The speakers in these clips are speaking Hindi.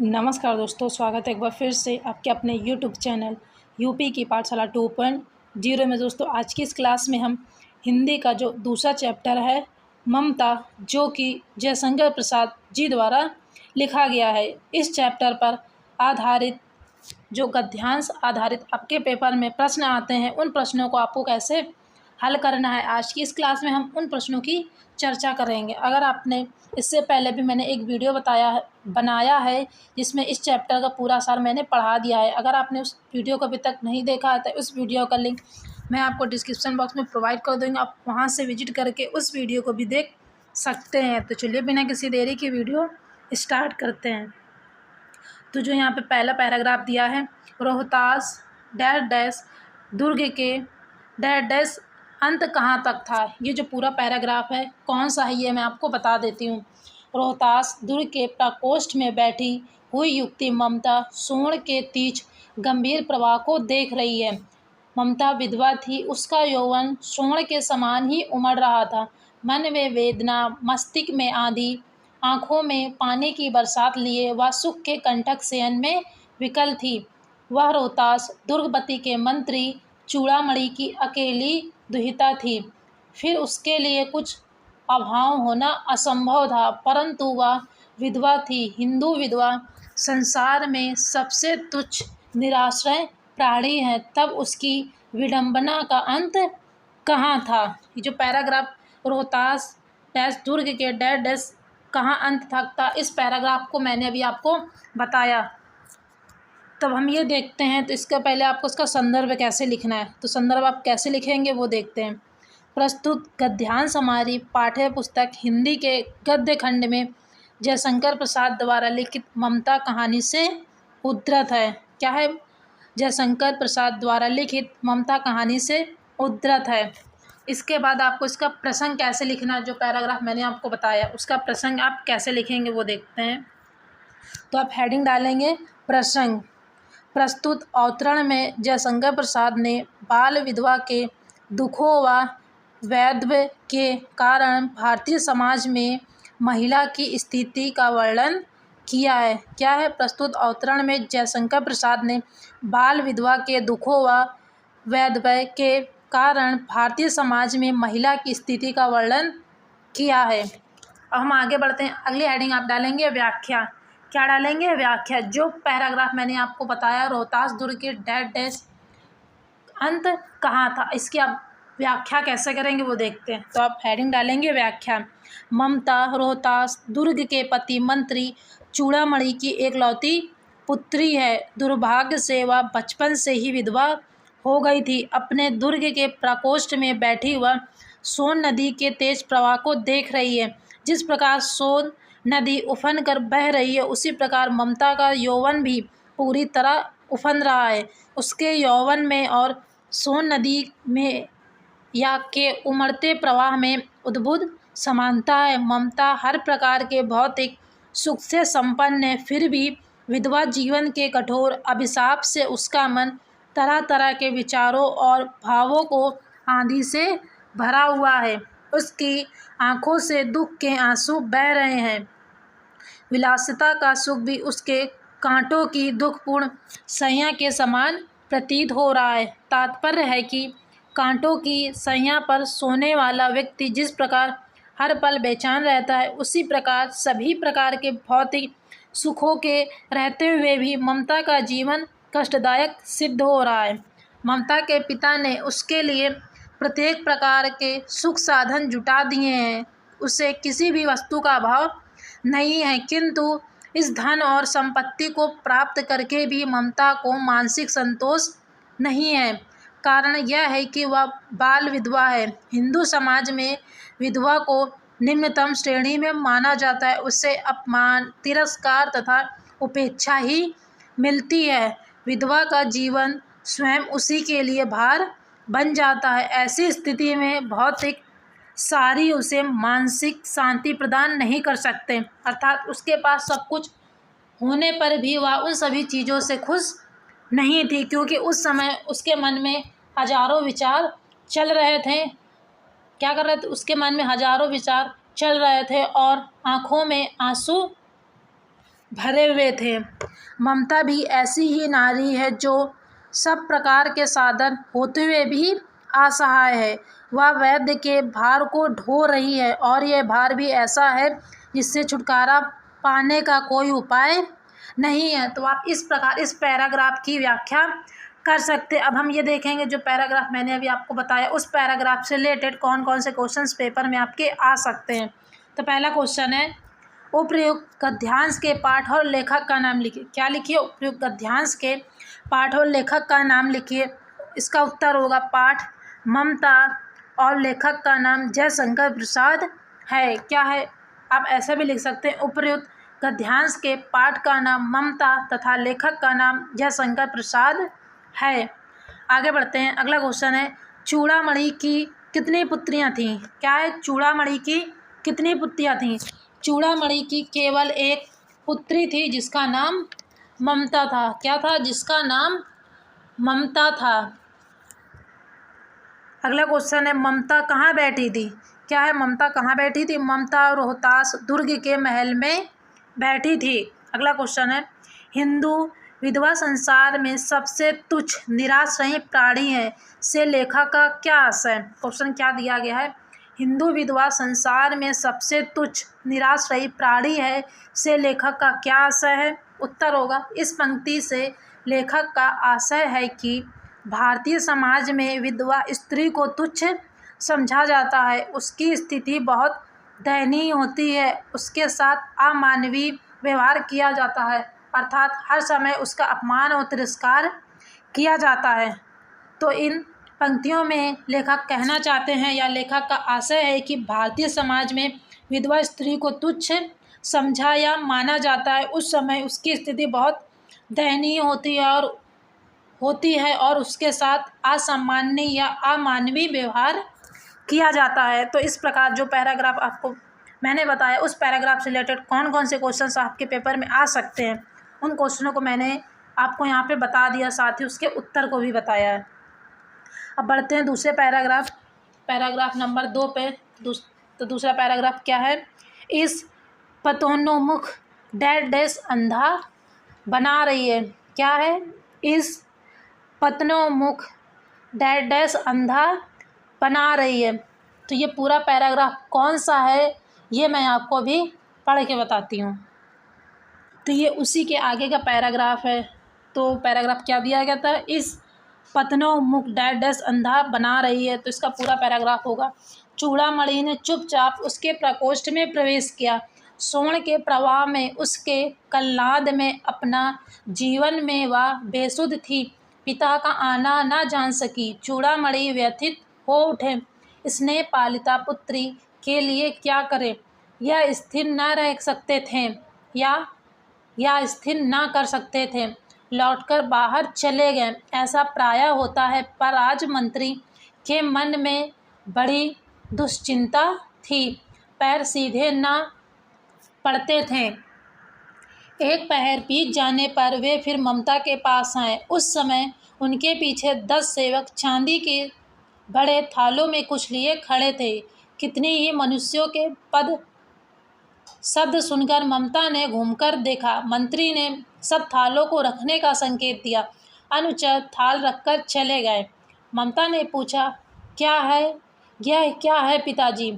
नमस्कार दोस्तों, स्वागत है एक बार फिर से आपके अपने यूट्यूब चैनल यूपी की पाठशाला 2.0 में। दोस्तों, आज की इस क्लास में हम हिंदी का जो दूसरा चैप्टर है ममता, जो कि जयशंकर प्रसाद जी द्वारा लिखा गया है, इस चैप्टर पर आधारित जो गद्यांश आधारित आपके पेपर में प्रश्न आते हैं, उन प्रश्नों को आपको कैसे हल करना है, आज की इस क्लास में हम उन प्रश्नों की चर्चा करेंगे। अगर आपने इससे पहले भी मैंने एक वीडियो बनाया है जिसमें इस चैप्टर का पूरा सार मैंने पढ़ा दिया है। अगर आपने उस वीडियो को अभी तक नहीं देखा है तो उस वीडियो का लिंक मैं आपको डिस्क्रिप्शन बॉक्स में प्रोवाइड कर दूँगी, आप वहाँ से विजिट करके उस वीडियो को भी देख सकते हैं। तो चलिए बिना किसी देरी की वीडियो स्टार्ट करते हैं। तो जो यहाँ पे पहला पैराग्राफ दिया है, रोहतास डैश डैश दुर्ग के डैश डैश अंत कहाँ तक था। ये जो पूरा पैराग्राफ है कौन सा है ये मैं आपको बता देती हूँ। रोहतास दुर्ग के प्रकोष्ठ में बैठी हुई युवती ममता स्वर्ण के तीज गंभीर प्रवाह को देख रही है। ममता विधवा थी, उसका यौवन स्वर्ण के समान ही उमड़ रहा था। मन में वेदना, मस्तिष्क में आंधी, आँखों में पानी की बरसात लिए वह सुख के कंटक शयन में विकल थी। वह रोहतास दुर्गवती के मंत्री चूड़ामणि की अकेली दुहिता थी। फिर उसके लिए कुछ अभाव होना असंभव था, परंतु वह विधवा थी। हिंदू विधवा संसार में सबसे तुच्छ निराश्रय प्राणी है, तब उसकी विडंबना का अंत कहाँ था। ये जो पैराग्राफ रोहतास डैश दुर्ग के डैश डैश कहाँ अंत था, इस पैराग्राफ को मैंने अभी आपको बताया। तब हम ये देखते हैं, तो इसका पहले आपको इसका संदर्भ कैसे लिखना है, तो संदर्भ आप कैसे लिखेंगे वो देखते हैं। प्रस्तुत गद्यांश हमारी पाठ्य पुस्तक हिंदी के गद्य खंड में जयशंकर प्रसाद द्वारा लिखित ममता कहानी से उद्धृत है। क्या है? जयशंकर प्रसाद द्वारा लिखित ममता कहानी से उद्धृत है। इसके बाद आपको इसका प्रसंग कैसे लिखना है, जो पैराग्राफ मैंने आपको बताया उसका प्रसंग आप कैसे लिखेंगे वो देखते हैं। तो आप हेडिंग डालेंगे प्रसंग। प्रस्तुत अवतरण में जयशंकर प्रसाद ने बाल विधवा के दुखों व वैधव्य के कारण भारतीय समाज में महिला की स्थिति का वर्णन किया है। क्या है? प्रस्तुत अवतरण में जयशंकर प्रसाद ने बाल विधवा के दुखों व वैधव्य के कारण भारतीय समाज में महिला की स्थिति का वर्णन किया है। अब हम आगे बढ़ते हैं। अगली हेडिंग आप डालेंगे व्याख्या। क्या डालेंगे? व्याख्या। जो पैराग्राफ मैंने आपको बताया रोहतास दुर्ग के डैश डैश अंत कहाँ था, इसकी आप व्याख्या कैसे करेंगे वो देखते हैं। तो आप हेडिंग डालेंगे व्याख्या। ममता रोहतास दुर्ग के पति मंत्री चूड़ामणि की एकलौती पुत्री है। दुर्भाग्य से वह बचपन से ही विधवा हो गई थी। अपने दुर्ग के प्रकोष्ठ में बैठी वह सोन नदी के तेज प्रवाह को देख रही है। जिस प्रकार सोन नदी उफन कर बह रही है, उसी प्रकार ममता का यौवन भी पूरी तरह उफन रहा है। उसके यौवन में और सोन नदी में या के उमड़ते प्रवाह में अद्भुत समानता है। ममता हर प्रकार के भौतिक सुख से संपन्न है, फिर भी विधवा जीवन के कठोर अभिशाप से उसका मन तरह तरह के विचारों और भावों को आंधी से भरा हुआ है। उसकी आंखों से दुख के आंसू बह रहे हैं। विलासिता का सुख भी उसके कांटों की दुखपूर्ण सैया के समान प्रतीत हो रहा है। तात्पर्य है कि कांटों की सैया पर सोने वाला व्यक्ति जिस प्रकार हर पल बेचैन रहता है, उसी प्रकार सभी प्रकार के भौतिक सुखों के रहते हुए भी ममता का जीवन कष्टदायक सिद्ध हो रहा है। ममता के पिता ने उसके लिए प्रत्येक प्रकार के सुख साधन जुटा दिए हैं। उसे किसी भी वस्तु का अभाव नहीं है, किंतु इस धन और संपत्ति को प्राप्त करके भी ममता को मानसिक संतोष नहीं है। कारण यह है कि वह बाल विधवा है। हिंदू समाज में विधवा को निम्नतम श्रेणी में माना जाता है। उससे अपमान, तिरस्कार तथा उपेक्षा ही मिलती है। विधवा का जीवन स्वयं उसी के लिए भार बन जाता है। ऐसी स्थिति में भौतिक सारी उसे मानसिक शांति प्रदान नहीं कर सकते, अर्थात उसके पास सब कुछ होने पर भी वह उन सभी चीज़ों से खुश नहीं थी, क्योंकि उस समय उसके मन में हजारों विचार चल रहे थे। क्या कर रहे थे? उसके मन में हजारों विचार चल रहे थे और आँखों में आंसू भरे हुए थे। ममता भी ऐसी ही नारी है जो सब प्रकार के साधन होते हुए भी असहाय है। वह वैद्य के भार को ढो रही है और यह भार भी ऐसा है जिससे छुटकारा पाने का कोई उपाय नहीं है। तो आप इस प्रकार इस पैराग्राफ की व्याख्या कर सकते हैं। अब हम ये देखेंगे जो पैराग्राफ मैंने अभी आपको बताया उस पैराग्राफ से रिलेटेड कौन कौन से क्वेश्चंस पेपर में आपके आ सकते हैं। तो पहला क्वेश्चन है, उपर्युक्त गद्यांश के पाठ और लेखक का नाम लिखिए। क्या लिखिए? उपर्युक्त गद्यांश के पाठ और लेखक का नाम लिखिए। इसका उत्तर होगा पाठ ममता और लेखक का नाम जयशंकर प्रसाद है। क्या है? आप ऐसा भी लिख सकते हैं, उपर्युक्त गद्यांश के पाठ का नाम ममता तथा लेखक का नाम जयशंकर प्रसाद है। आगे बढ़ते हैं। अगला क्वेश्चन है, चूड़ामणि की कितनी पुत्रियां थीं? क्या है? चूड़ामणि की कितनी पुत्रियां थीं? चूड़ामणि की केवल एक पुत्री थी जिसका नाम ममता था। क्या था? जिसका नाम ममता था। अगला क्वेश्चन है, ममता कहाँ बैठी थी? क्या है? ममता कहाँ बैठी थी? ममता रोहतास दुर्ग के महल में बैठी थी। अगला क्वेश्चन है, हिंदू विधवा संसार में सबसे तुच्छ निराश्रयी प्राणी है से लेखक का क्या आशय? क्वेश्चन क्या दिया गया है? हिंदू विधवा संसार में सबसे तुच्छ निराश्रयी प्राणी है से लेखक का क्या आशय है? उत्तर होगा, इस पंक्ति से लेखक का आशय है कि भारतीय समाज में विधवा स्त्री को तुच्छ समझा जाता है, उसकी स्थिति बहुत दयनीय होती है, उसके साथ अमानवीय व्यवहार किया जाता है, अर्थात हर समय उसका अपमान और तिरस्कार किया जाता है। तो इन पंक्तियों में लेखक कहना चाहते हैं या लेखक का आशय है कि भारतीय समाज में विधवा स्त्री को तुच्छ समझा या माना जाता है, उस समय उसकी स्थिति बहुत दयनीय होती है और उसके साथ असामान्य या अमानवीय व्यवहार किया जाता है। तो इस प्रकार जो पैराग्राफ आपको मैंने बताया उस पैराग्राफ से रिलेटेड कौन कौन से क्वेश्चंस आपके पेपर में आ सकते हैं उन क्वेश्चनों को मैंने आपको यहाँ पे बता दिया, साथ ही उसके उत्तर को भी बताया है। अब बढ़ते हैं दूसरे पैराग्राफ नंबर 2 पे। तो दूसरा पैराग्राफ क्या है? इस पतनोन्मुख डैश अंधा बना रही है। क्या है? इस पतनोन्मुख डैश अंधा बना रही है। तो ये पूरा पैराग्राफ कौन सा है ये मैं आपको अभी पढ़ के बताती हूँ। तो ये उसी के आगे का पैराग्राफ है। तो पैराग्राफ क्या दिया गया था? इस पतनोन्मुख डैश अंधा बना रही है। तो इसका पूरा पैराग्राफ होगा, चूड़ामणि ने चुपचाप उसके प्रकोष्ठ में प्रवेश किया। स्वर्ण के प्रवाह में उसके कल्लाद में अपना जीवन में वह बेसुध थी। पिता का आना न जान सकी। चूड़ामणि व्यथित हो उठे। स्नेह पालिता पुत्री के लिए क्या करे? यह स्थिर न रह सकते थे या स्थिर न कर सकते थे। लौटकर बाहर चले गए। ऐसा प्रायः होता है, पर आज मंत्री के मन में बड़ी दुश्चिंता थी। पैर सीधे न पड़ते थे। एक पहर बीत जाने पर वे फिर ममता के पास आए। उस समय उनके पीछे 10 सेवक चांदी के बड़े थालों में कुछ लिए खड़े थे। कितने ही मनुष्यों के पद शब्द सुनकर ममता ने घूमकर देखा। मंत्री ने सब थालों को रखने का संकेत दिया। अनुचर थाल रखकर चले गए। ममता ने पूछा, क्या है? यह क्या है पिताजी?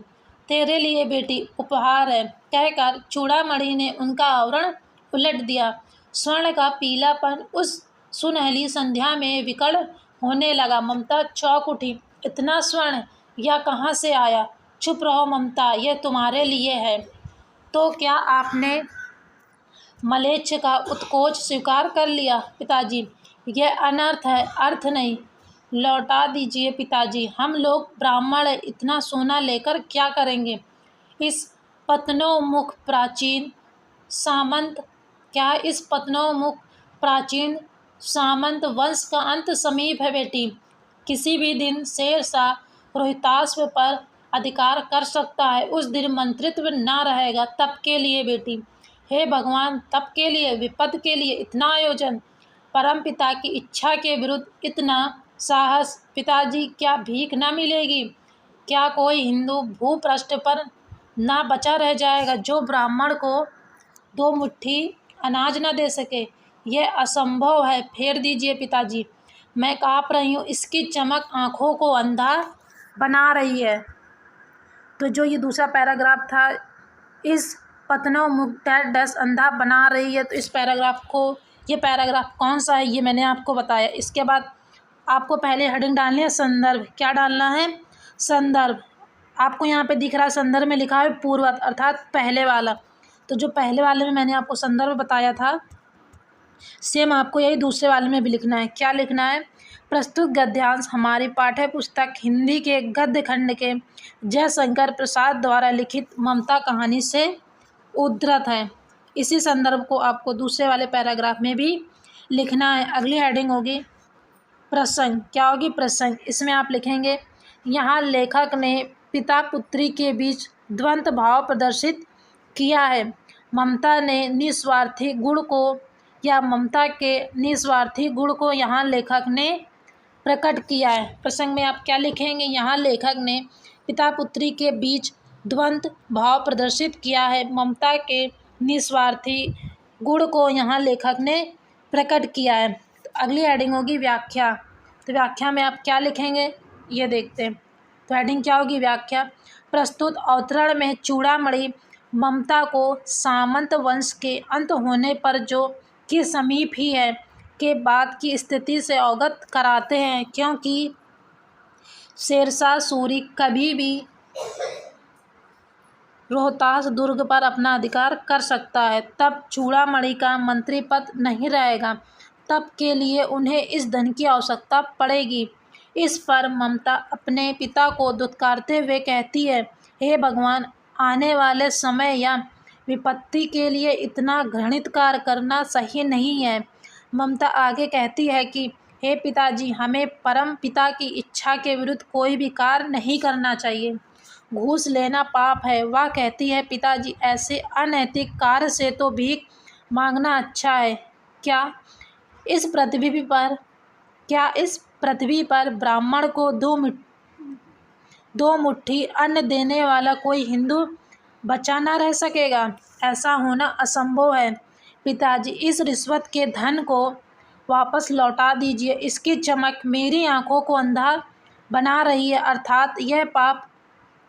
तेरे लिए बेटी, उपहार है, कहकर चूड़ामणि ने उनका आवरण उलट दिया। स्वर्ण का पीलापन उस सुनहली संध्या में विकल होने लगा। ममता चौंक उठी। इतना स्वर्ण यह कहाँ से आया? चुप रहो ममता, यह तुम्हारे लिए है। तो क्या आपने मलेच्छ का उत्कोच स्वीकार कर लिया? पिताजी, यह अनर्थ है, अर्थ नहीं। लौटा दीजिए पिताजी, हम लोग ब्राह्मण इतना सोना लेकर क्या करेंगे? इस पतनोन्मुख प्राचीन सामंत वंश का अंत समीप है बेटी। किसी भी दिन शेरशाह रोहिताश्व पर अधिकार कर सकता है। उस दिन मंत्रित्व न रहेगा। तब के लिए बेटी, हे भगवान, तब के लिए, विपद के लिए इतना आयोजन, परम पिता की इच्छा के विरुद्ध इतना साहस। पिताजी, क्या भीख न मिलेगी? क्या कोई हिंदू भूपृष्ठ पर ना बचा रह जाएगा जो ब्राह्मण को 2 मुट्ठी अनाज न दे सके, यह असंभव है। फेर दीजिए पिताजी, मैं काँप रही हूँ, इसकी चमक आँखों को अंधा बना रही है। तो जो ये दूसरा पैराग्राफ था, इस पतनो मुग्धर डस अंधा बना रही है, तो इस पैराग्राफ को, ये पैराग्राफ कौन सा है ये मैंने आपको बताया। इसके बाद आपको पहले हेडिंग डालनी है संदर्भ। क्या डालना है? संदर्भ। आपको यहाँ पे दिख रहा है संदर्भ में लिखा है पूर्वत, अर्थात पहले वाला। तो जो पहले वाले में मैंने आपको संदर्भ बताया था, सेम आपको यही दूसरे वाले में भी लिखना है। क्या लिखना है? प्रस्तुत गद्यांश हमारी पाठ्य पुस्तक हिंदी के गद्य खंड के जयशंकर प्रसाद द्वारा लिखित ममता कहानी से उद्धृत है। इसी संदर्भ को आपको दूसरे वाले पैराग्राफ में भी लिखना है। अगली हेडिंग होगी प्रसंग। क्या होगी? प्रसंग। इसमें आप लिखेंगे, यहाँ लेखक ने पिता पुत्री के बीच द्वंद्व भाव प्रदर्शित किया है। ममता ने निस्वार्थी गुण को, या ममता के निस्वार्थी गुण को यहाँ लेखक ने प्रकट किया है। प्रसंग में आप क्या लिखेंगे? यहाँ लेखक ने पिता पुत्री के बीच द्वंद्व भाव प्रदर्शित किया है। ममता के निस्वार्थी गुण को यहाँ लेखक ने प्रकट किया है। तो अगली हेडिंग होगी व्याख्या। तो व्याख्या में आप क्या लिखेंगे ये देखते हैं। तो हेडिंग क्या होगी? व्याख्या। प्रस्तुत अवतरण में चूड़ामणि ममता को सामंत वंश के अंत होने पर जो के समीप ही है के बाद की स्थिति से अवगत कराते हैं, क्योंकि शेरशाह सूरी कभी भी रोहतास दुर्ग पर अपना अधिकार कर सकता है। तब चूड़ामणि का मंत्री पद नहीं रहेगा, तब के लिए उन्हें इस धन की आवश्यकता पड़ेगी। इस पर ममता अपने पिता को दुत्कारते हुए कहती है, हे भगवान, आने वाले समय या विपत्ति के लिए इतना घृणित कार्य करना सही नहीं है। ममता आगे कहती है कि हे पिताजी, हमें परम पिता की इच्छा के विरुद्ध कोई भी कार्य नहीं करना चाहिए। घूस लेना पाप है। वह कहती है, पिताजी, ऐसे अनैतिक कार्य से तो भीख मांगना अच्छा है। क्या इस पृथ्वी पर ब्राह्मण को दो मुट्ठी अन्न देने वाला कोई हिंदू बचा न रह सकेगा? ऐसा होना असंभव है। पिताजी, इस रिश्वत के धन को वापस लौटा दीजिए। इसकी चमक मेरी आंखों को अंधा बना रही है, अर्थात यह पाप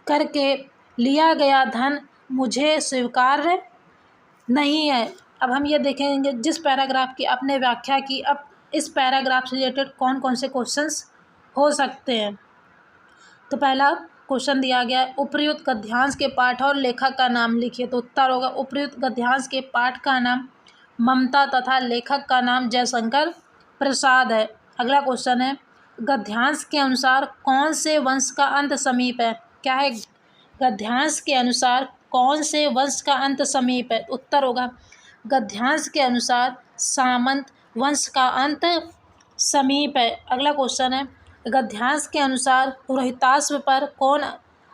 करके लिया गया धन मुझे स्वीकार्य नहीं है। अब हम ये देखेंगे जिस पैराग्राफ की आपने व्याख्या की, अब इस पैराग्राफ से रिलेटेड कौन कौन से क्वेश्चंस हो सकते हैं। तो पहला क्वेश्चन दिया गया है, उपर्युक्त गद्यांश के पाठ और लेखक का नाम लिखिए। तो उत्तर होगा, उपर्युक्त गद्यांश के पाठ का नाम ममता तथा लेखक का नाम जयशंकर प्रसाद है। अगला क्वेश्चन है, गद्यांश के अनुसार कौन से वंश का अंत समीप है? क्या है? गद्यांश के अनुसार कौन से वंश का अंत समीप है? उत्तर होगा, गद्यांश के अनुसार सामंत वंश का अंत समीप है। अगला क्वेश्चन है, गद्यांश के अनुसार रोहिताश्व पर कौन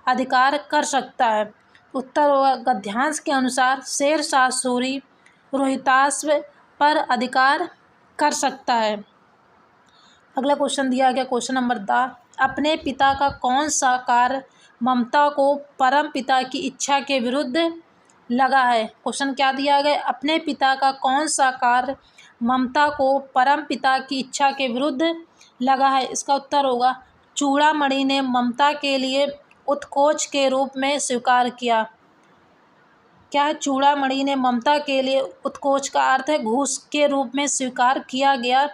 अधिकार कर सकता है? उत्तर होगा, गद्यांश के अनुसार शेरशाह सूरी रोहिताश्व पर अधिकार कर सकता है। अगला क्वेश्चन दिया गया, क्वेश्चन नंबर 10, अपने पिता का कौन सा कार्य ममता को परम पिता की इच्छा के विरुद्ध लगा है? क्वेश्चन क्या दिया गया, अपने पिता का कौन सा कार्य ममता को परम पिता की इच्छा के विरुद्ध लगा है? इसका उत्तर होगा, चूड़ामणि ने ममता के लिए उत्कोच के रूप में स्वीकार किया। क्या है? चूड़ामणि ने ममता के लिए, उत्कोच का अर्थ है घूस, के रूप में स्वीकार किया गया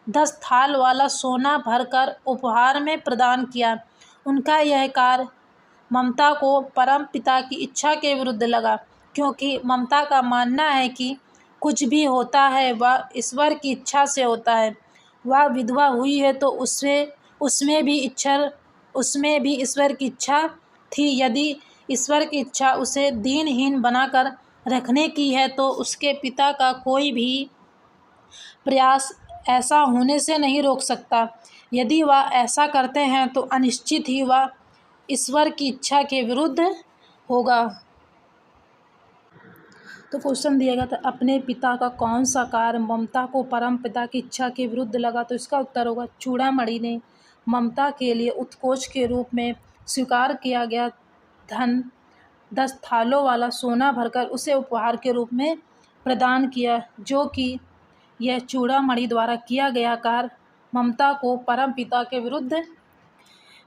10 थाल वाला सोना भरकर उपहार में प्रदान किया। उनका यह कार्य ममता को परम पिता की इच्छा के विरुद्ध लगा, क्योंकि ममता का मानना है कि कुछ भी होता है वह ईश्वर की इच्छा से होता है। वह विधवा हुई है तो उसमें भी ईश्वर की इच्छा थी। यदि ईश्वर की इच्छा उसे दीनहीन बनाकर रखने की है तो उसके पिता का कोई भी प्रयास ऐसा होने से नहीं रोक सकता। यदि वह ऐसा करते हैं तो अनिश्चित ही वह ईश्वर की इच्छा के विरुद्ध होगा। तो क्वेश्चन दिया गया था, अपने पिता का कौन सा कार्य ममता को परम पिता की इच्छा के विरुद्ध लगा? तो इसका उत्तर होगा, चूड़ामणि ने ममता के लिए उत्कोच के रूप में स्वीकार किया गया धन 10 थालों वाला सोना भरकर उसे उपहार के रूप में प्रदान किया, जो कि यह चूड़ामणि द्वारा किया गया कार्य ममता को परमपिता के विरुद्ध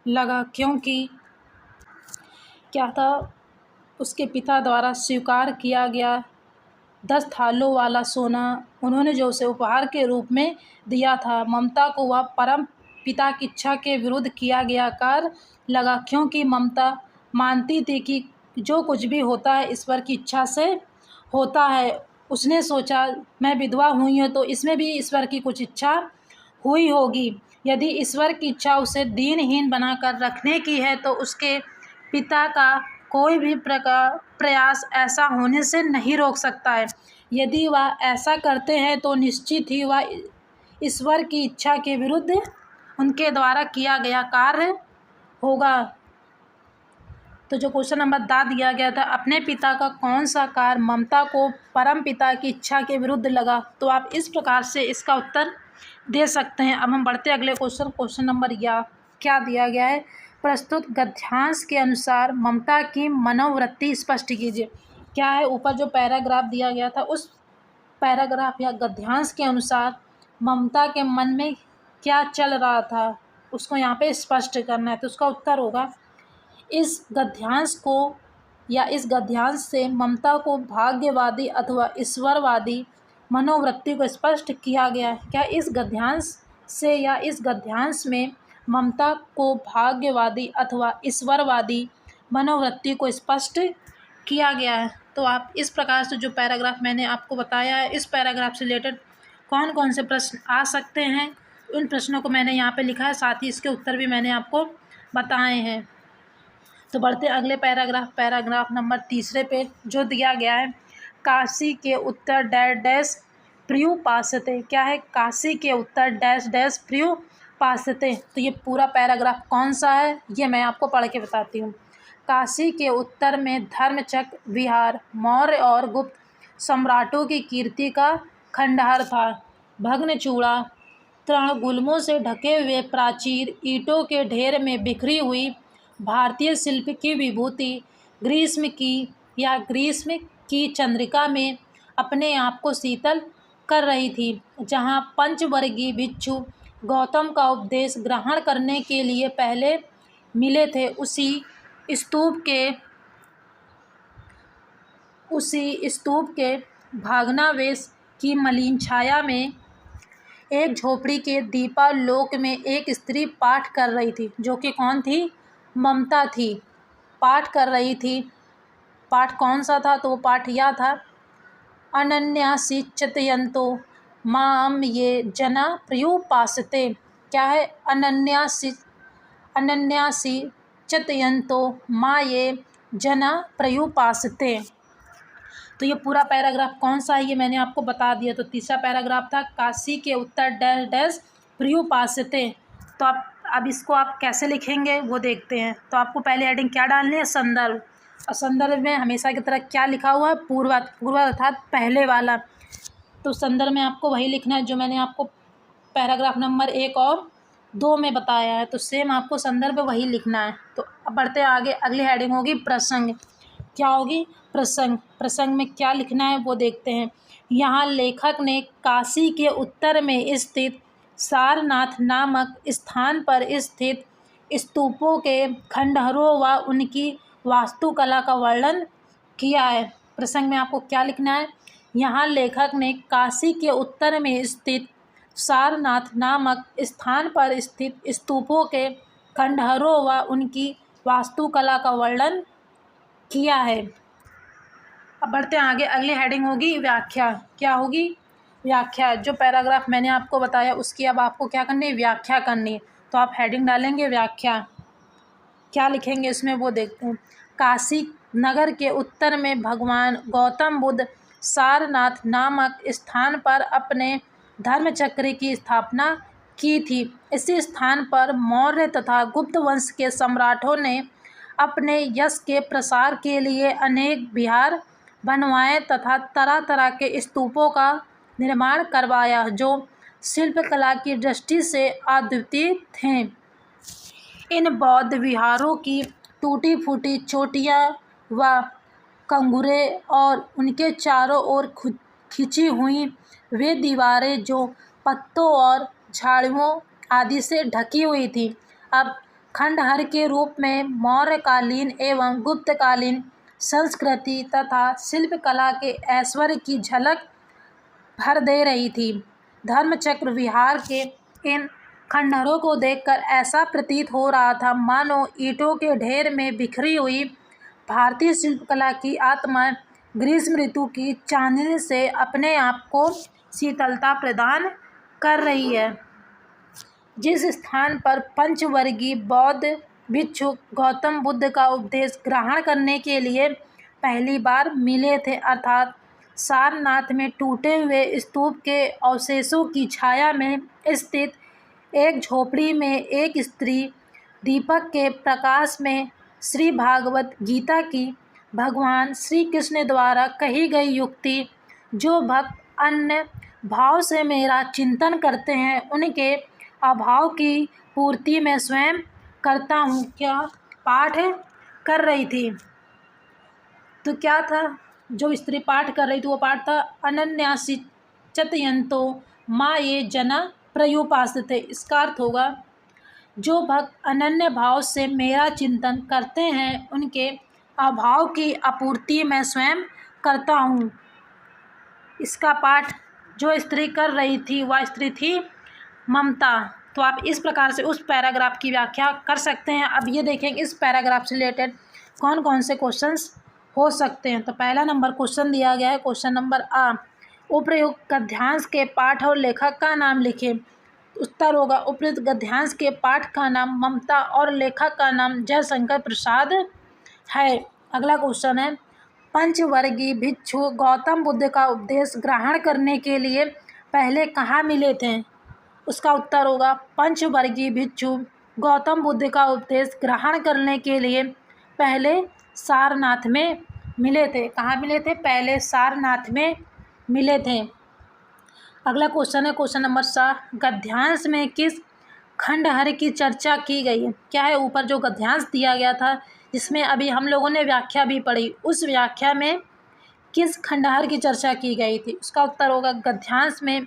लगा, क्योंकि क्या था, उसके पिता द्वारा स्वीकार किया गया 10 थालों वाला सोना उन्होंने जो उसे उपहार के रूप में दिया था, ममता को वह परम पिता की इच्छा के विरुद्ध किया गया कार्य लगा, क्योंकि ममता मानती थी कि जो कुछ भी होता है ईश्वर की इच्छा से होता है। उसने सोचा, मैं विधवा हुई हूँ तो इसमें भी ईश्वर की कुछ इच्छा हुई होगी। यदि ईश्वर की इच्छा उसे दीनहीन बनाकर रखने की है तो उसके पिता का कोई भी प्रयास ऐसा होने से नहीं रोक सकता है। यदि वह ऐसा करते हैं तो निश्चित ही वह ईश्वर की इच्छा के विरुद्ध उनके द्वारा किया गया कार्य होगा। तो जो क्वेश्चन नंबर दा दिया गया था, अपने पिता का कौन सा कार्य ममता को परम पिता की इच्छा के विरुद्ध लगा, तो आप इस प्रकार से इसका उत्तर दे सकते हैं। अब हम बढ़ते हैं अगले क्वेश्चन नंबर या क्या दिया गया है, प्रस्तुत गद्यांश के अनुसार ममता की मनोवृत्ति स्पष्ट कीजिए। क्या है, ऊपर जो पैराग्राफ दिया गया था उस पैराग्राफ या गद्यांश के अनुसार ममता के मन में क्या चल रहा था उसको यहाँ पे स्पष्ट करना है। तो उसका उत्तर होगा, इस गद्यांश को या इस गद्यांश से ममता को भाग्यवादी अथवा ईश्वरवादी मनोवृत्ति को स्पष्ट किया गया है। क्या इस गद्यांश से या इस गद्यांश में ममता को भाग्यवादी अथवा ईश्वरवादी मनोवृत्ति को स्पष्ट किया गया है। तो आप इस प्रकार से जो पैराग्राफ मैंने आपको बताया है, इस पैराग्राफ से रिलेटेड कौन कौन से प्रश्न आ सकते हैं उन प्रश्नों को मैंने यहाँ पे लिखा है, साथ ही इसके उत्तर भी मैंने आपको बताए हैं। तो बढ़ते अगले पैराग्राफ नंबर 3 पे जो दिया गया है, काशी के उत्तर डैश डैश प्रियुपासते। क्या है, काशी के उत्तर डैश डैश प्रियुपासते। तो ये पूरा पैराग्राफ कौन सा है ये मैं आपको पढ़ के बताती हूँ। काशी के उत्तर में धर्मचक्र विहार मौर्य और गुप्त सम्राटों की कीर्ति का खंडहर था। भग्नचूड़ा तृणगुल्मों से ढके हुए प्राचीर ईंटों के ढेर में बिखरी हुई भारतीय शिल्प की विभूति ग्रीष्म की चंद्रिका में अपने आप को शीतल कर रही थी। जहाँ पंचवर्गीय भिक्षु गौतम का उपदेश ग्रहण करने के लिए पहले मिले थे, उसी स्तूप के भग्नावशेष की मलिन छाया में एक झोपड़ी के दीपालोक में एक स्त्री पाठ कर रही थी, जो कि कौन थी, ममता थी। पाठ कर रही थी। पाठ कौन सा था, तो वो पाठ यह था, अनन्यासी चितयन्तो माम ये जना प्रियुपासते। क्या है, अनन्यासी चितयन्तो मा ये जना प्रियुपासते। तो ये पूरा पैराग्राफ कौन सा है ये मैंने आपको बता दिया। तो तीसरा पैराग्राफ था, काशी के उत्तर डैश डैश प्रियुपासते। तो आप अब इसको आप कैसे लिखेंगे वो देखते हैं। तो आपको पहले हेडिंग क्या डालनी है, संदर्भ। और संदर्भ में हमेशा की तरह क्या लिखा हुआ है, पूर्व अर्थात पहले वाला। तो संदर्भ में आपको वही लिखना है जो मैंने आपको पैराग्राफ नंबर 1 और 2 में बताया है। तो सेम आपको संदर्भ वही लिखना है। तो अब बढ़ते हैं आगे, अगली हेडिंग होगी प्रसंग। क्या होगी, प्रसंग। प्रसंग में क्या लिखना है वो देखते हैं। यहाँ लेखक ने काशी के उत्तर में स्थित सारनाथ नामक स्थान पर स्थित स्तूपों के खंडहरों व उनकी वास्तुकला का वर्णन किया है। प्रसंग में आपको क्या लिखना है, यहाँ लेखक ने काशी के उत्तर में स्थित सारनाथ नामक स्थान पर स्थित स्तूपों के खंडहरों व उनकी वास्तुकला का वर्णन किया है। अब बढ़ते हैं आगे, अगली हेडिंग होगी व्याख्या। क्या होगी, व्याख्या। जो पैराग्राफ मैंने आपको बताया उसकी अब आपको क्या करनी है, व्याख्या करनी है। तो आप हेडिंग डालेंगे व्याख्या, क्या लिखेंगे इसमें वो देखते हैं। काशी नगर के उत्तर में भगवान गौतम बुद्ध सारनाथ नामक स्थान पर अपने धर्मचक्र की स्थापना की थी। इसी स्थान पर मौर्य तथा गुप्त वंश के सम्राटों ने अपने यश के प्रसार के लिए अनेक विहार बनवाए तथा तरह तरह के स्तूपों का निर्माण करवाया, जो शिल्पकला की दृष्टि से अद्वितीय थे। इन बौद्ध विहारों की टूटी फूटी चोटियाँ व कंगूरे और उनके चारों ओर खिंची हुई वे दीवारें जो पत्तों और झाड़ियों आदि से ढकी हुई थी, अब खंडहर के रूप में मौर्यकालीन एवं गुप्तकालीन संस्कृति तथा शिल्पकला के ऐश्वर्य की झलक भर दे रही थी। धर्मचक्र विहार के इन खंडहरों को देखकर ऐसा प्रतीत हो रहा था मानो ईंटों के ढेर में बिखरी हुई भारतीय शिल्पकला की आत्मा ग्रीष्म ऋतु की चांदनी से अपने आप को शीतलता प्रदान कर रही है। जिस स्थान पर पंचवर्गीय बौद्ध भिक्षु गौतम बुद्ध का उपदेश ग्रहण करने के लिए पहली बार मिले थे, अर्थात सारनाथ में टूटे हुए स्तूप के अवशेषों की छाया में स्थित एक झोपड़ी में एक स्त्री दीपक के प्रकाश में श्री भागवत गीता की भगवान श्री कृष्ण द्वारा कही गई युक्ति, जो भक्त अन्य भाव से मेरा चिंतन करते हैं उनके अभाव की पूर्ति मैं स्वयं करता हूँ, क्या पाठ कर रही थी। तो क्या था जो स्त्री पाठ कर रही थी, वो पाठ था अनन्यासी चतयंतो माँ ये जना प्रयुपासते। इसका अर्थ होगा जो भक्त अनन्य भाव से मेरा चिंतन करते हैं उनके अभाव की आपूर्ति मैं स्वयं करता हूँ। इसका पाठ जो स्त्री कर रही थी वह स्त्री थी ममता। तो आप इस प्रकार से उस पैराग्राफ की व्याख्या कर सकते हैं। अब ये देखेंगे इस पैराग्राफ से रिलेटेड कौन कौन से क्वेश्चंस हो सकते हैं। तो पहला नंबर क्वेश्चन दिया गया है, क्वेश्चन नंबर आ, उपयुक्त गद्यांश के पाठ और लेखक का नाम लिखें। उत्तर होगा उपयुक्त गद्यांश के पाठ का नाम ममता और लेखक का नाम जयशंकर प्रसाद है। अगला क्वेश्चन है, पंचवर्गीय भिक्षु गौतम बुद्ध का उपदेश ग्रहण करने के लिए पहले कहाँ मिले थे। उसका उत्तर होगा पंचवर्गीय भिक्षु गौतम बुद्ध का उपदेश ग्रहण करने के लिए पहले सारनाथ में मिले थे। कहाँ मिले थे, पहले सारनाथ में मिले थे। अगला क्वेश्चन है क्वेश्चन नंबर 7, गद्यांश में किस खंडहर की चर्चा की गई है। क्या है, ऊपर जो गद्यांश दिया गया था जिसमें अभी हम लोगों ने व्याख्या भी पढ़ी, उस व्याख्या में किस खंडहर की चर्चा की गई थी। उसका उत्तर होगा गद्यांश में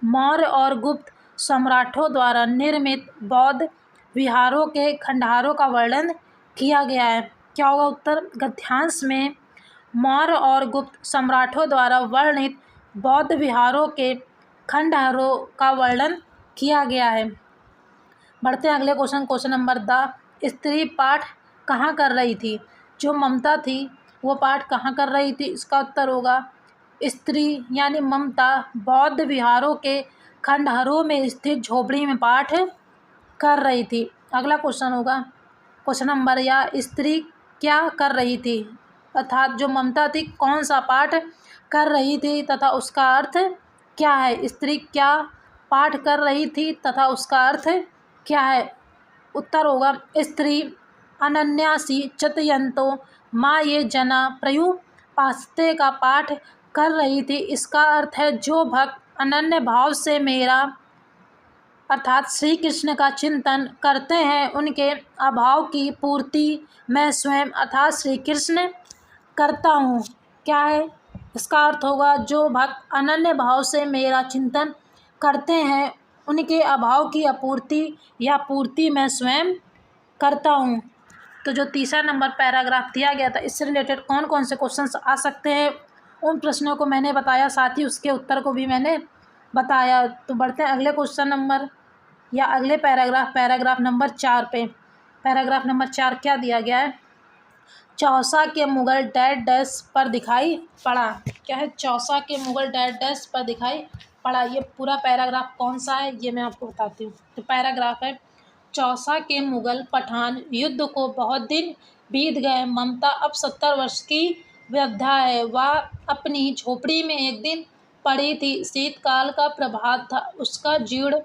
मौर्य और गुप्त सम्राटों द्वारा निर्मित बौद्ध विहारों के खंडहरों का वर्णन किया गया है। क्या होगा उत्तर, गद्यांश में मौर्य और गुप्त सम्राटों द्वारा वर्णित बौद्ध विहारों के खंडहरों का वर्णन किया गया है। बढ़ते हैं अगले क्वेश्चन, क्वेश्चन नंबर 10, स्त्री पाठ कहाँ कर रही थी। जो ममता थी वो पाठ कहाँ कर रही थी। इसका उत्तर होगा स्त्री यानी ममता बौद्ध विहारों के खंडहरों में स्थित झोपड़ी में पाठ कर रही थी। अगला क्वेश्चन होगा क्वेश्चन नंबर या, स्त्री क्या कर रही थी, अर्थात जो ममता थी कौन सा पाठ कर रही थी तथा उसका अर्थ क्या है। स्त्री क्या पाठ कर रही थी तथा उसका अर्थ क्या है। उत्तर होगा स्त्री अनन्यासी चतयंतो माँ ये जना प्रयुपासते का पाठ कर रही थी। इसका अर्थ है जो भक्त अनन्य भाव से मेरा अर्थात श्री कृष्ण का चिंतन करते हैं उनके अभाव की पूर्ति मैं स्वयं अर्थात श्री कृष्ण करता हूँ। क्या है, इसका अर्थ होगा जो भक्त अनन्य भाव से मेरा चिंतन करते हैं उनके अभाव की आपूर्ति या पूर्ति मैं स्वयं करता हूँ। तो जो तीसरा नंबर पैराग्राफ दिया गया था इससे रिलेटेड कौन कौन से क्वेश्चंस आ सकते हैं उन प्रश्नों को मैंने बताया, साथ ही उसके उत्तर को भी मैंने बताया। तो बढ़ते हैं अगले क्वेश्चन नंबर या अगले पैराग्राफ नंबर 4 पे। पैराग्राफ नंबर 4 क्या दिया गया है, चौसा के मुगल डैश डैश पर दिखाई पड़ा। क्या है, चौसा के मुगल डैश डैश पर दिखाई पड़ा। ये पूरा पैराग्राफ कौन सा है ये मैं आपको बताती हूँ। तो पैराग्राफ है, चौसा के मुगल पठान युद्ध को बहुत दिन बीत गए, ममता अब 70 वर्ष की वृद्धा है। वह अपनी झोपड़ी में एक दिन पड़ी थी, शीतकाल का प्रभात था, उसका जीर्ण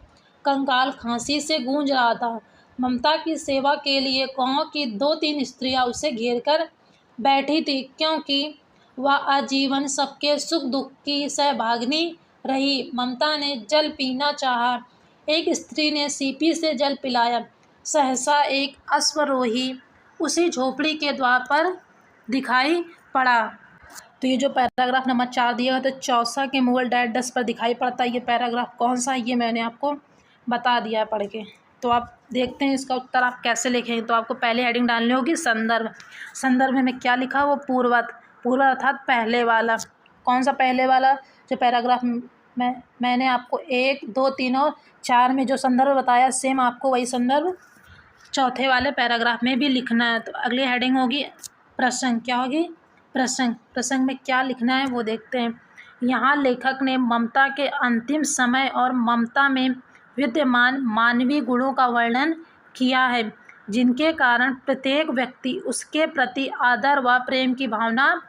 कंकाल खांसी से गूंज रहा था। ममता की सेवा के लिए गांव की 2-3 स्त्रियां उसे घेर कर बैठी थी, क्योंकि वह आजीवन सबके सुख दुख की सहभागिनी रही। ममता ने जल पीना चाहा, एक स्त्री ने सीपी से जल पिलाया। सहसा एक अश्वारोही उसी झोपड़ी के द्वार पर दिखाई पड़ा। तो ये जो पैराग्राफ नंबर 4 दिया है, तो चौसा के मुगल डैश डैश पर दिखाई पड़ता है। ये पैराग्राफ कौन सा है ये मैंने आपको बता दिया है पढ़ के। तो आप देखते हैं इसका उत्तर आप कैसे लिखेंगे। तो आपको पहले हेडिंग डालनी होगी संदर्भ। संदर्भ में क्या लिखा वो पूर्वत, पूर्व अर्थात पहले वाला। कौन सा पहले वाला? जो पैराग्राफ में मैंने आपको 1, 2, 3 और 4 में जो संदर्भ बताया, सेम आपको वही संदर्भ चौथे वाले पैराग्राफ में भी लिखना है। तो अगली हेडिंग होगी प्रसंग। क्या होगी? प्रसंग। प्रसंग में क्या लिखना है वो देखते हैं। यहाँ लेखक ने ममता के अंतिम समय और ममता में विद्यमान मानवीय गुणों का वर्णन किया है, जिनके कारण प्रत्येक व्यक्ति उसके प्रति आदर व प्रेम की भावना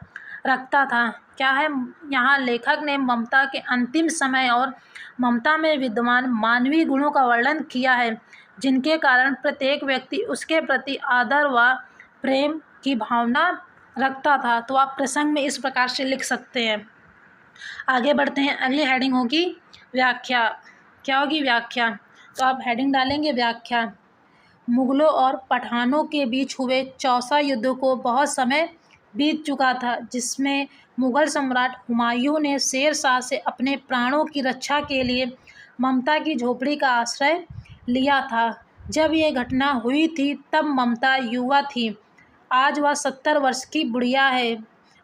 रखता था। क्या है? यहाँ लेखक ने ममता के अंतिम समय और ममता में विद्यमान मानवीय गुणों का वर्णन किया है, जिनके कारण प्रत्येक व्यक्ति उसके प्रति आदर व प्रेम की भावना रखता था। तो आप प्रसंग में इस प्रकार से लिख सकते हैं। आगे बढ़ते हैं। अगली हेडिंग होगी व्याख्या। क्या होगी? व्याख्या। तो आप हेडिंग डालेंगे व्याख्या। मुगलों और पठानों के बीच हुए चौसा युद्ध को बहुत समय बीत चुका था, जिसमें मुगल सम्राट हुमायूं ने शेर शाह से अपने प्राणों की रक्षा के लिए ममता की झोपड़ी का आश्रय लिया था। जब यह घटना हुई थी तब ममता युवा थी। आज वह 70 वर्ष की बुढ़िया है।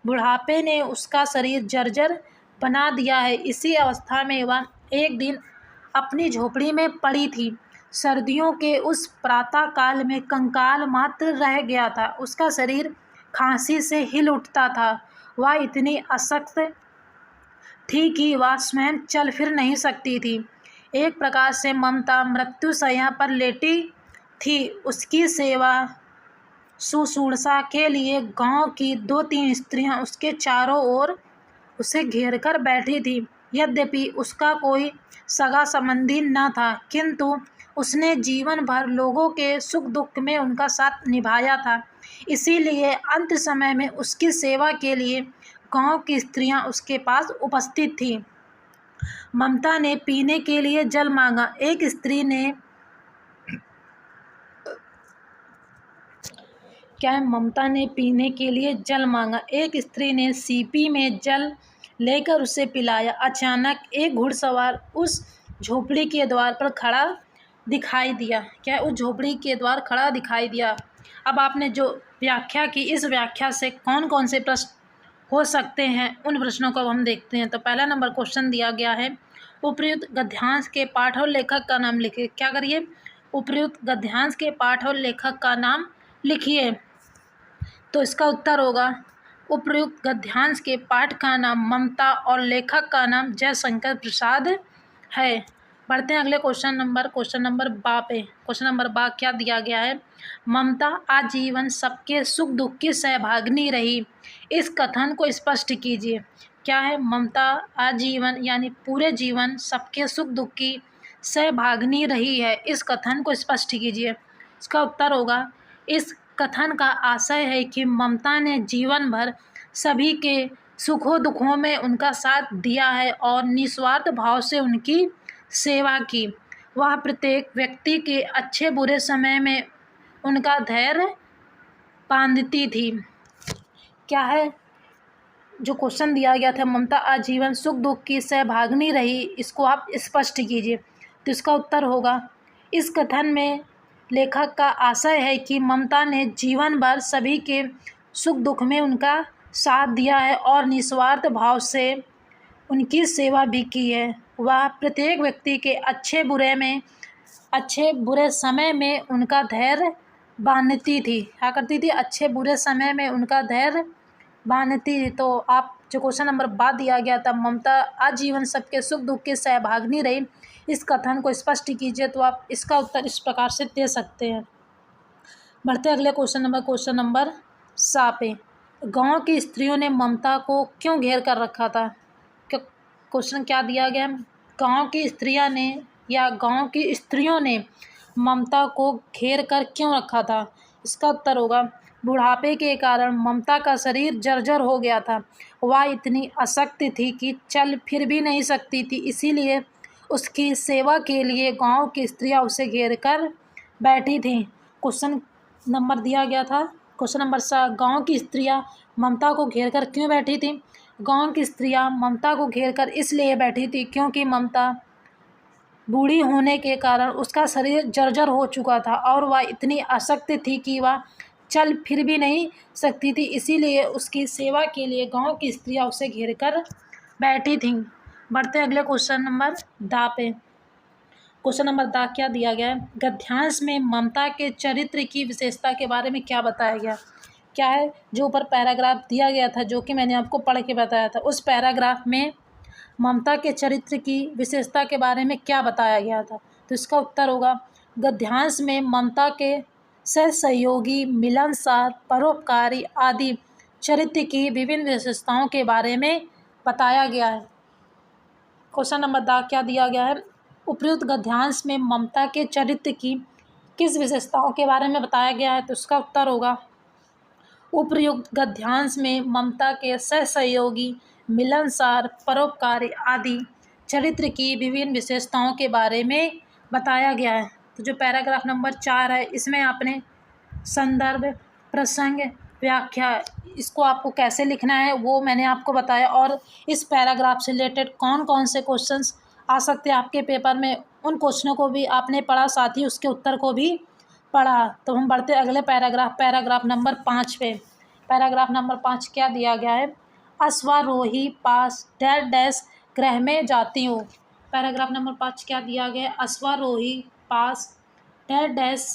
बुढ़ापे ने उसका शरीर जर्जर बना दिया है। इसी अवस्था में वह एक दिन अपनी झोपड़ी में पड़ी थी। सर्दियों के उस प्रातः काल में कंकाल मात्र रह गया था। उसका शरीर खांसी से हिल उठता था। वह इतनी अशक्त थी कि वह स्वयं चल फिर नहीं सकती थी। एक प्रकार से ममता मृत्युशैया पर लेटी थी। उसकी सेवा शुश्रूषा के लिए गांव की 2-3 स्त्रियां उसके चारों ओर उसे घेर कर बैठी थी। यद्यपि उसका कोई सगा संबंधी न था, किंतु उसने जीवन भर लोगों के सुख दुख में उनका साथ निभाया था। इसीलिए अंत समय में उसकी सेवा के लिए गांव की स्त्रियां उसके पास उपस्थित थीं। ममता ने पीने के लिए जल मांगा। एक स्त्री ने क्या है? ममता ने पीने के लिए जल मांगा। एक स्त्री ने सीपी में जल लेकर उसे पिलाया। अचानक एक घुड़सवार उस झोपड़ी के द्वार पर खड़ा दिखाई दिया। क्या? उस झोपड़ी के द्वार खड़ा दिखाई दिया। अब आपने जो व्याख्या की, इस व्याख्या से कौन कौन से प्रश्न हो सकते हैं, उन प्रश्नों को हम देखते हैं। तो पहला नंबर क्वेश्चन दिया गया है, उपर्युक्त गद्यांश के पाठ और लेखक का नाम लिखिए। क्या करिए? उपर्युक्त गद्यांश के पाठ और लेखक का नाम लिखिए। तो इसका उत्तर होगा उपर्युक्त गद्यांश के पाठ का नाम ममता और लेखक का नाम जयशंकर प्रसाद है। बढ़ते हैं अगले क्वेश्चन नंबर बा पे। क्वेश्चन नंबर बा क्या दिया गया है? ममता आजीवन सबके सुख दुख की सहभागिनी रही। इस कथन को स्पष्ट कीजिए। क्या है? ममता आजीवन यानी पूरे जीवन सबके सुख दुख की सहभागिनी रही है। इस कथन को स्पष्ट कीजिए। इसका उत्तर होगा इस कथन का आशय है कि ममता ने जीवन भर सभी के सुखों दुखों में उनका साथ दिया है और निस्वार्थ भाव से उनकी सेवा की। वह प्रत्येक व्यक्ति के अच्छे बुरे समय में उनका धैर्य बांधती थी। क्या है? जो क्वेश्चन दिया गया था, ममता आजीवन सुख दुख की सहभागिनी रही, इसको आप स्पष्ट कीजिए। तो इसका उत्तर होगा इस कथन में लेखक का आशय है कि ममता ने जीवन भर सभी के सुख दुख में उनका साथ दिया है और निस्वार्थ भाव से उनकी सेवा भी की है। वह प्रत्येक व्यक्ति के अच्छे बुरे समय में उनका धैर्य बांधती थी। क्या करती थी? अच्छे बुरे समय में उनका धैर्य बांधती थी। तो आप जो क्वेश्चन नंबर बाद दिया गया था, ममता आजीवन सबके सुख दुख की सहभागिनी रही, इस कथन को स्पष्ट कीजिए। तो आप इसका उत्तर इस प्रकार से दे सकते हैं। बढ़ते अगले क्वेश्चन नंबर सा पे। गांव की स्त्रियों ने ममता को क्यों घेर कर रखा था? क्वेश्चन क्या दिया गया? गांव की स्त्रियां ने या गांव की स्त्रियों ने ममता को घेर कर क्यों रखा था? इसका उत्तर होगा बुढ़ापे के कारण ममता का शरीर जर्जर हो गया था। वह इतनी अशक्त थी कि चल फिर भी नहीं सकती थी। इसीलिए उसकी सेवा के लिए गांव की स्त्रियां उसे घेर कर बैठी थीं। क्वेश्चन नंबर दिया गया था, क्वेश्चन नंबर सा, गांव की स्त्रियां ममता को घेरकर क्यों बैठी थी? गांव की स्त्रियां ममता को घेरकर इसलिए बैठी थी क्योंकि ममता बूढ़ी होने के कारण उसका शरीर जर्जर हो चुका था और वह इतनी अशक्त थी कि वह चल फिर भी नहीं सकती थी। इसीलिए उसकी सेवा के लिए गांव की स्त्रियां उसे घेरकर बैठी थीं। बढ़ते अगले क्वेश्चन नंबर दा पे। क्वेश्चन नंबर दा क्या दिया गया है? गद्यांश में ममता के चरित्र की विशेषता के बारे में क्या बताया गया? क्या है? जो ऊपर पैराग्राफ दिया गया था, जो कि मैंने आपको पढ़ के बताया था, उस पैराग्राफ में ममता के चरित्र की विशेषता के बारे में क्या बताया गया था? तो इसका उत्तर होगा, गद्यांश में ममता के सहसहयोगी, मिलनसार, परोपकारी आदि चरित्र की विभिन्न विशेषताओं के बारे में बताया गया है। क्वेश्चन नंबर दा क्या दिया गया है? उपयुक्त गद्यांश में ममता के चरित्र की किस विशेषताओं के बारे में बताया गया है? तो इसका उत्तर होगा, उपयुक्त गद्यांश में ममता के सहसहयोगी, मिलनसार, परोपकारी आदि चरित्र की विभिन्न विशेषताओं के बारे में बताया गया है। तो जो पैराग्राफ नंबर 4 है, इसमें आपने संदर्भ, प्रसंग, व्याख्या, इसको आपको कैसे लिखना है वो मैंने आपको बताया। और इस पैराग्राफ से रिलेटेड कौन कौन से क्वेश्चंस आ सकते हैं आपके पेपर में, उन क्वेश्चनों को भी आपने पढ़ा, साथ ही उसके उत्तर को भी पढ़ा। तो हम बढ़ते अगले पैराग्राफ नंबर 5 पे। पैराग्राफ नंबर 5 क्या दिया गया है? अश्वारोही पास डैश डैश ग्रह में जाती हूँ। पैराग्राफ नंबर 5 क्या दिया गया है? अश्वारोही पास डैश डैश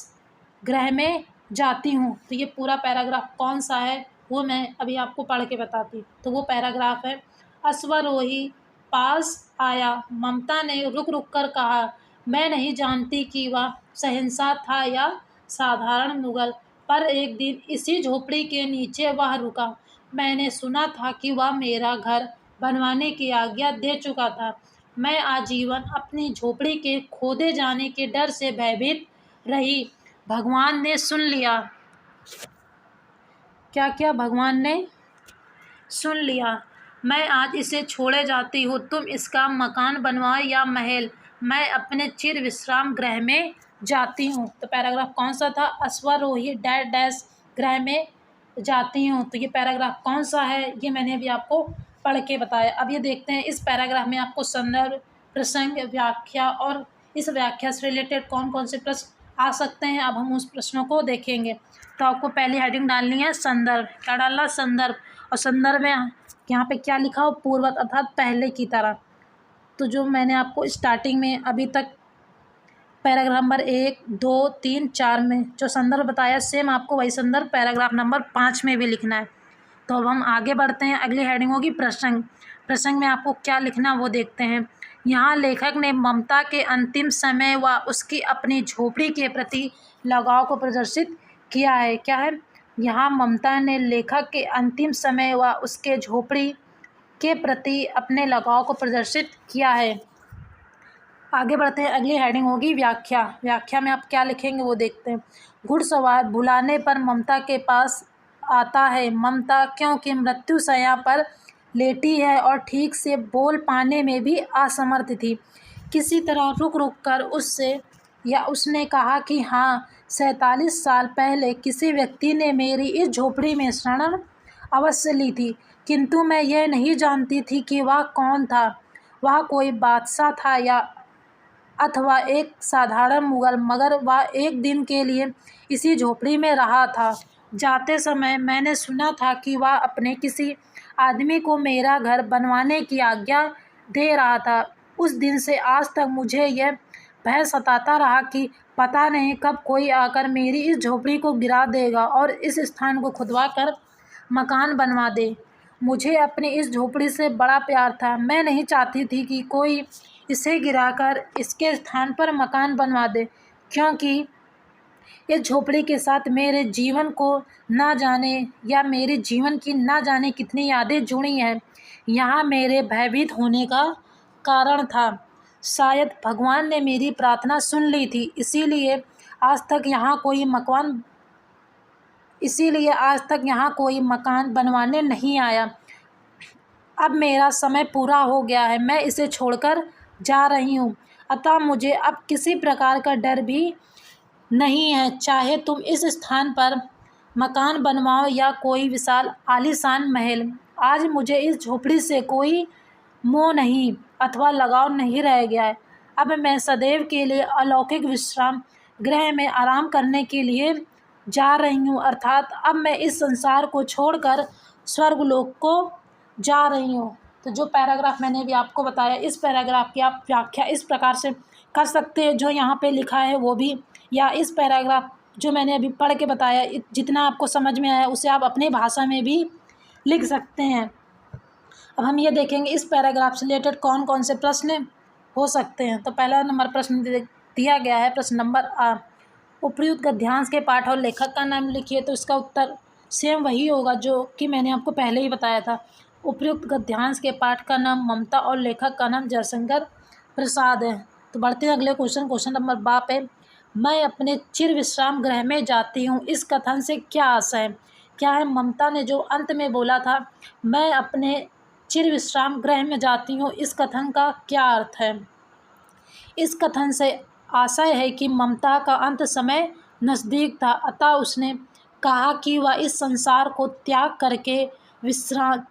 ग्रह में जाती हूँ। तो ये पूरा पैराग्राफ कौन सा है वो मैं अभी आपको पढ़ के बताती हूँ। तो वो पैराग्राफ है, अश्वारोही पास आया, ममता ने रुक रुक कर कहा, मैं नहीं जानती कि वह शहंशाह था या साधारण मुगल, पर एक दिन इसी झोपड़ी के नीचे वह रुका। मैंने सुना था कि वह मेरा घर बनवाने की आज्ञा दे चुका था। मैं आजीवन अपनी झोपड़ी के खोदे जाने के डर से भयभीत रही। भगवान ने सुन लिया। क्या क्या? भगवान ने सुन लिया। मैं आज इसे छोड़े जाती हूँ। तुम इसका मकान बनवाओ या महल, मैं अपने चिर विश्राम गृह में जाती हूँ। तो पैराग्राफ कौन सा था? अश्वारोही डैश डैश गृह में जाती हूँ। तो ये पैराग्राफ कौन सा है ये मैंने अभी आपको पढ़ के बताया। अब ये देखते हैं इस पैराग्राफ में आपको संदर्भ, प्रसंग, व्याख्या और इस व्याख्या से रिलेटेड कौन कौन से प्रश्न आ सकते हैं। अब हम उस प्रश्नों को देखेंगे। तो आपको पहली हेडिंग डालनी है संदर्भ। क्या डालना? संदर्भ। और संदर्भ में यहाँ पे क्या लिखा हो? पूर्ववत, अर्थात पहले की तरह। तो जो मैंने आपको स्टार्टिंग में अभी तक पैराग्राफ नंबर 1, 2, 3, 4 में जो संदर्भ बताया, सेम आपको वही संदर्भ पैराग्राफ नंबर 5 में भी लिखना है। तो अब हम आगे बढ़ते हैं। अगली हेडिंग होगी प्रसंग। प्रसंग में आपको क्या लिखना वो देखते हैं। यहाँ लेखक ने ममता के अंतिम समय व उसकी अपनी झोपड़ी के प्रति लगाव को प्रदर्शित किया है। क्या है? यहाँ ममता ने लेखक के अंतिम समय व उसके झोपड़ी के प्रति अपने लगाव को प्रदर्शित किया है। आगे बढ़ते हैं। अगली हेडिंग होगी व्याख्या। व्याख्या में आप क्या लिखेंगे वो देखते हैं। घुड़सवार बुलाने पर ममता के पास आता है। ममता क्योंकि मृत्युशैया पर लेटी है और ठीक से बोल पाने में भी असमर्थ थी। किसी तरह रुक रुक कर उसने कहा कि हाँ, 47 साल पहले किसी व्यक्ति ने मेरी इस झोपड़ी में शरण अवश्य ली थी, किंतु मैं यह नहीं जानती थी कि वह कौन था। वह कोई बादशाह था या अथवा एक साधारण मुगल, मगर वह एक दिन के लिए इसी झोपड़ी में रहा था। जाते समय मैंने सुना था कि वह अपने किसी आदमी को मेरा घर बनवाने की आज्ञा दे रहा था। उस दिन से आज तक मुझे यह भय सताता रहा कि पता नहीं कब कोई आकर मेरी इस झोपड़ी को गिरा देगा और इस स्थान को खुदवा कर मकान बनवा दे। मुझे अपनी इस झोपड़ी से बड़ा प्यार था। मैं नहीं चाहती थी कि कोई इसे गिराकर इसके स्थान पर मकान बनवा दे, क्योंकि इस झोपड़ी के साथ मेरे जीवन को ना जाने या मेरे जीवन की ना जाने कितनी यादें जुड़ी हैं। यहाँ मेरे भयभीत होने का कारण था। शायद भगवान ने मेरी प्रार्थना सुन ली थी, इसीलिए आज तक यहाँ कोई मकान बनवाने नहीं आया। अब मेरा समय पूरा हो गया है, मैं इसे छोड़कर जा रही हूँ, अतः मुझे अब किसी प्रकार का डर भी नहीं है। चाहे तुम इस स्थान पर मकान बनवाओ या कोई विशाल आलीशान महल, आज मुझे इस झोपड़ी से कोई मोह नहीं अथवा लगाव नहीं रह गया है। अब मैं सदैव के लिए अलौकिक विश्राम गृह में आराम करने के लिए जा रही हूँ, अर्थात अब मैं इस संसार को छोड़कर स्वर्गलोक को जा रही हूँ। तो जो पैराग्राफ मैंने अभी आपको बताया, इस पैराग्राफ की आप व्याख्या इस प्रकार से कर सकते हैं जो यहाँ पे लिखा है वो भी, या इस पैराग्राफ जो मैंने अभी पढ़ के बताया जितना आपको समझ में आया उसे आप अपनी भाषा में भी लिख सकते हैं। अब हम ये देखेंगे इस पैराग्राफ से रिलेटेड कौन कौन से प्रश्न हो सकते हैं। तो पहला नंबर प्रश्न दिया गया है, प्रश्न नंबर आ, उपयुक्त गद्यांश के पाठ और लेखक का नाम लिखिए। तो इसका उत्तर सेम वही होगा जो कि मैंने आपको पहले ही बताया था। उपयुक्त गद्यांश के पाठ का नाम ममता और लेखक का नाम जयशंकर प्रसाद है। तो बढ़ते हैं अगले क्वेश्चन नंबर 12 पे। मैं अपने चिर विश्राम गृह में जाती हूँ, इस कथन से क्या आशय है? क्या है? ममता ने जो अंत में बोला था, मैं अपने चिर विश्राम गृह में जाती हूँ, इस कथन का क्या अर्थ है? इस कथन से आशय है कि ममता का अंत समय नज़दीक था, अतः उसने कहा कि वह इस संसार को त्याग करके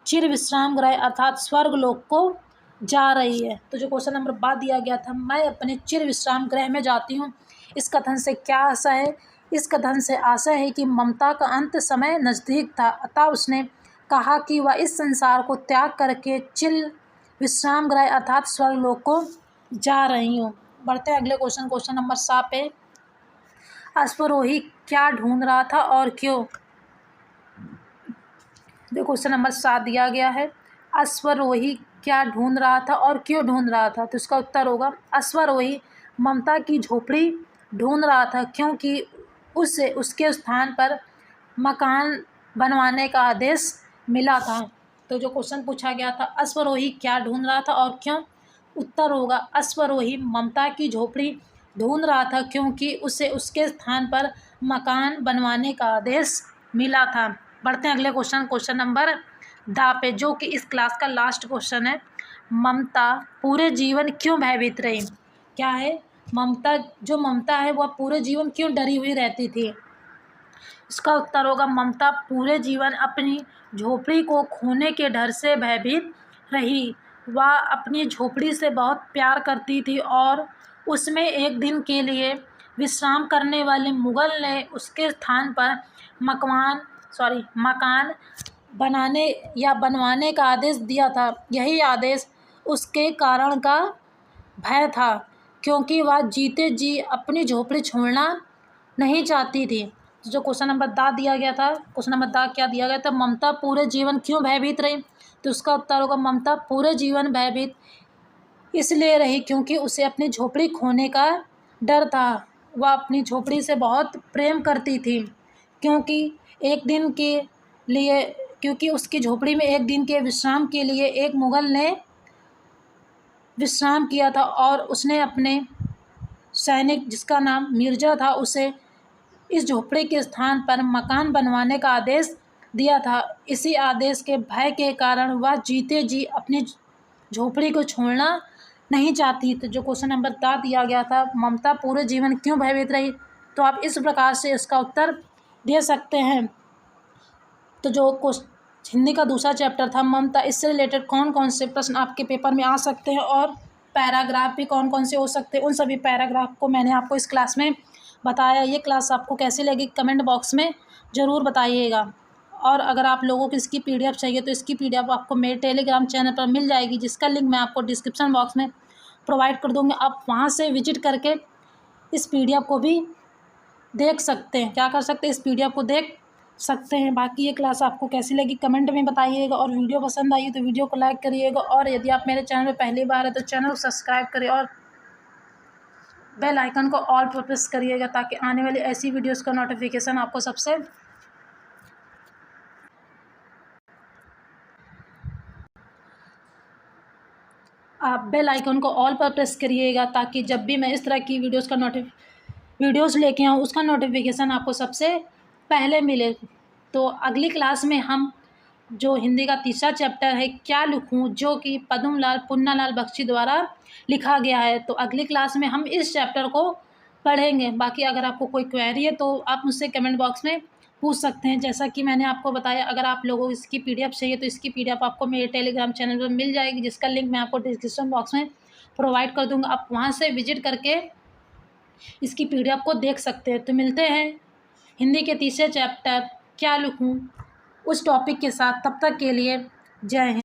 चिर विश्राम गृह अर्थात स्वर्गलोक को जा रही है। तो जो क्वेश्चन नंबर 12 दिया गया था, मैं अपने चिर विश्राम गृह में जाती हूँ, इस कथन से क्या आशय है? इस कथन से आशय है कि ममता का अंत समय नज़दीक था, अतः उसने कहा कि वह इस संसार को त्याग करके चिर विश्राम गृह अर्थात स्वर्गलोक को जा रही हूँ। बढ़ते हैं अगले क्वेश्चन नंबर 7 पे। अश्वरोही क्या ढूंढ रहा था और क्यों? जो क्वेश्चन नंबर 7 दिया गया है, अश्वरोही क्या ढूंढ रहा था और क्यों ढूंढ रहा था? तो इसका उत्तर होगा अश्वरोही ममता की झोपड़ी ढूंढ रहा था, क्योंकि उससे उसके स्थान पर मकान बनवाने का आदेश मिला था। तो जो क्वेश्चन पूछा गया था, अश्वरोही क्या ढूंढ रहा था और क्यों? उत्तर होगा अश्वरोही ममता की झोपड़ी ढूंढ रहा था, क्योंकि उसे उसके स्थान पर मकान बनवाने का आदेश मिला था। बढ़ते हैं अगले क्वेश्चन नंबर 10 पे, जो कि इस क्लास का लास्ट क्वेश्चन है। ममता पूरे जीवन क्यों भयभीत रही? क्या है? ममता है वह पूरे जीवन क्यों डरी हुई रहती थी? इसका उत्तर होगा ममता पूरे जीवन अपनी झोपड़ी को खोने के डर से भयभीत रही। वह अपनी झोपड़ी से बहुत प्यार करती थी और उसमें एक दिन के लिए विश्राम करने वाले मुगल ने उसके स्थान पर मकान बनाने या बनवाने का आदेश दिया था। यही आदेश उसके कारण का भय था, क्योंकि वह जीते जी अपनी झोपड़ी छोड़ना नहीं चाहती थी। तो जो क्वेश्चन नंबर 10 दिया गया था, क्वेश्चन नंबर 10 क्या दिया गया था? ममता पूरे जीवन क्यों भयभीत रही? तो उसका उत्तर होगा ममता पूरे जीवन भयभीत इसलिए रही क्योंकि उसे अपनी झोपड़ी खोने का डर था। वह अपनी झोपड़ी से बहुत प्रेम करती थी, क्योंकि उसकी झोपड़ी में एक दिन के विश्राम के लिए एक मुगल ने विश्राम किया था और उसने अपने सैनिक जिसका नाम मिर्ज़ा था उसे इस झोपड़ी के स्थान पर मकान बनवाने का आदेश दिया था। इसी आदेश के भय के कारण वह जीते जी अपनी झोपड़ी को छोड़ना नहीं चाहती। तो जो क्वेश्चन नंबर 10 दिया गया था, ममता पूरे जीवन क्यों भयभीत रही, तो आप इस प्रकार से इसका उत्तर दे सकते हैं। तो जो हिंदी का दूसरा चैप्टर था ममता, इससे रिलेटेड कौन कौन से प्रश्न आपके पेपर में आ सकते हैं और पैराग्राफ भी कौन कौन से हो सकते हैं, उन सभी पैराग्राफ को मैंने आपको इस क्लास में बताया। ये क्लास आपको कैसी लगी कमेंट बॉक्स में ज़रूर बताइएगा। और अगर आप लोगों को इसकी PDF चाहिए तो इसकी PDF आपको मेरे टेलीग्राम चैनल पर मिल जाएगी, जिसका लिंक मैं आपको डिस्क्रिप्शन बॉक्स में प्रोवाइड कर दूँगी। आप वहाँ से विजिट करके इस PDF को भी देख सकते हैं। क्या कर सकते हैं? इस PDF को देख सकते हैं। बाकी ये क्लास आपको कैसी लगी कमेंट में बताइएगा, और वीडियो पसंद आई तो वीडियो को लाइक करिएगा, और यदि आप मेरे चैनल पर पहली बार है तो चैनल को सब्सक्राइब करिए और बेल आइकन को ऑल पर प्रेस करिएगा, ताकि आने वाली ऐसी वीडियोस का नोटिफिकेशन आपको सबसे आप बेल आइकन को ऑल पर प्रेस करिएगा, ताकि जब भी मैं इस तरह की वीडियोस लेके आऊँ उसका नोटिफिकेशन आपको सबसे पहले मिले। तो अगली क्लास में हम जो हिंदी का तीसरा चैप्टर है क्या लिखूं, जो कि पद्मलाल पुन्नालाल बख्शी द्वारा लिखा गया है, तो अगली क्लास में हम इस चैप्टर को पढ़ेंगे। बाकी अगर आपको कोई क्वेरी है तो आप मुझसे कमेंट बॉक्स में पूछ सकते हैं। जैसा कि मैंने आपको बताया, अगर आप लोगों को इसकी PDF चाहिए तो इसकी PDF आपको मेरे टेलीग्राम चैनल पर मिल जाएगी, जिसका लिंक मैं आपको डिस्क्रिप्शन बॉक्स में प्रोवाइड कर दूँगा। आप वहाँ से विजिट करके इसकी PDF को देख सकते हैं। तो मिलते हैं हिंदी के तीसरे चैप्टर क्या लिखूं उस टॉपिक के साथ। तब तक के लिए जय हिंद।